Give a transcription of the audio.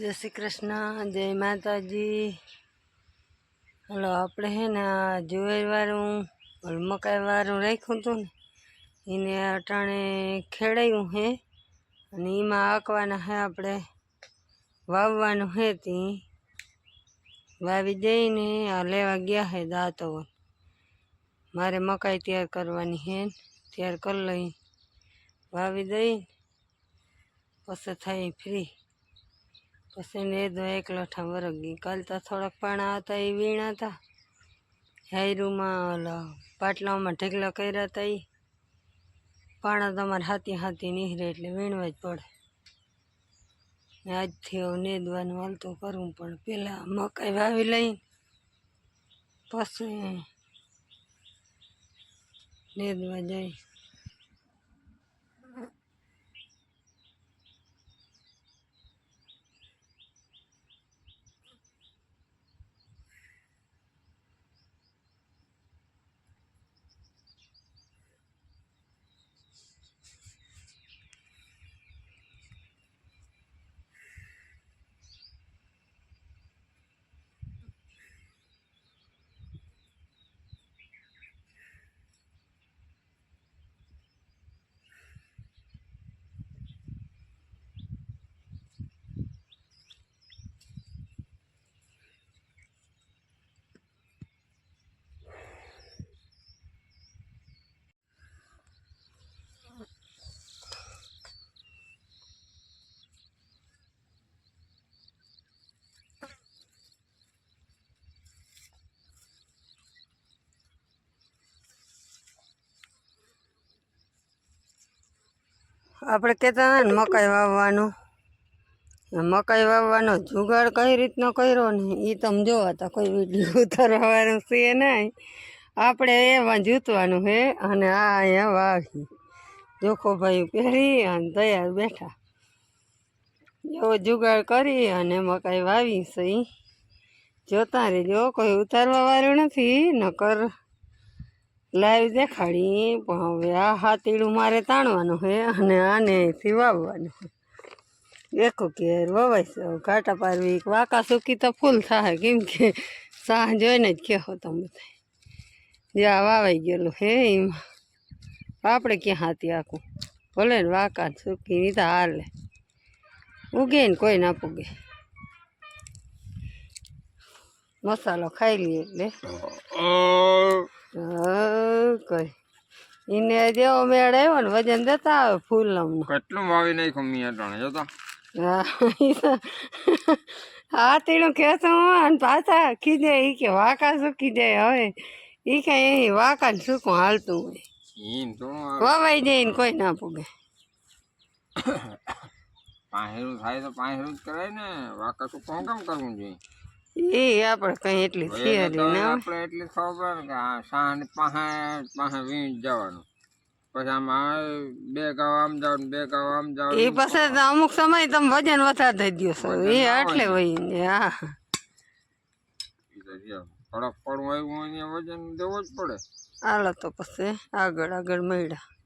जय श्री कृष्ण, जय माताजी। हलो આપણે હે ને જુવારવાળું મકાઈવાળું રાખ્યું હતું ને એને અટાણે ખેડાયું હે અને એમાં આંકવાના હે આપણે વાવવાનું હે તી વાવી દઈને આ લેવા ગયા હે દાંતો મારે મકાઈ તૈયાર કરવાની હે તૈયાર કરી લઈ વાવી દઈ પછી થઈ ફ્રી પછી ને દો એક લોઠા વરગી કાલ તો થોડાક પાણા હતા એ વીણા હતા હાયરુમાં પાટલામાં ઢેકલા કર્યા હતા એ પાણા તમારે હાથી હાથી નીકળે એટલે વીણવા જ પડે ને આજથી હવે નેદવાનું હાલતું કરવું પડે પહેલાં મકાઈ વાવી લઈ પછી નેદવા જાય આપણે કહેતા હતા ને મકાઈ વાવવાનો જુગાડ કઈ રીતનો કર્યો ને એ તમે જોવા હતા કોઈ વિડીયો ઉતારવાનું છે નહીં આપણે એમાં જૂતવાનું છે અને આ અહીંયા વાવી જોખો ભાઈ પહેરી અને તૈયાર બેઠા એવો જુગાડ કરી અને મકાઈ વાવી છે જોતા રહેજો કોઈ ઉતારવા વાળું નથી નકર લાઈવ દેખાડી પણ હવે આ હાથીડું મારે તાણવાનું છે અને આનેથી વાવવાનું છે દેખો કેર વવાય છે ઘાટા પારવી વાંકા સૂકી તો ફૂલ થાય કેમ કે સાહ જોઈને જ કહેવો તમે બધા જ્યાં વાવાઈ ગયેલું હે એમાં આપણે ક્યાં હાથી આખું ભલે ને વાંકા સૂકી નહીં તો હાલે ઉગે ને કોઈ ના પૂગે મસાલો ખાઈ લઈએ એટલે કઈ એને જેવો મેળ આવ્યો ને વજન દેતા આવે ફૂલનું કેટલું વાવી નાખ્યું મિયા જોતા હાથીનું ખેતું અને પાછા ખીજે એ કે વાંકા સૂકી જાય હવે એ કઈ વાંકા ને સૂકું હાલતું હોય વવાઈ જાય ને કોઈ ના પૂગે પાંહેરું થાય તો પાંહેરું જ કરાય ને વાંકા સૂકું કામ કરવું જોઈએ એ આપણે કઈ એટલી થિયરી ના આપણે એટલી ખબર કે આ સાહ પાસે વીણ જવાનું પછી આમાં બે ગાવ આમ જાવ બે ગાવ આમ જાવ એ પછી અમુક સમય તમે વજન વધારે થઈ ગયો છો એ એટલે હોય હા થોડાક પડવું આવ્યું વજન દેવો જ પડે હાલો તો પછી આગળ મળ્યા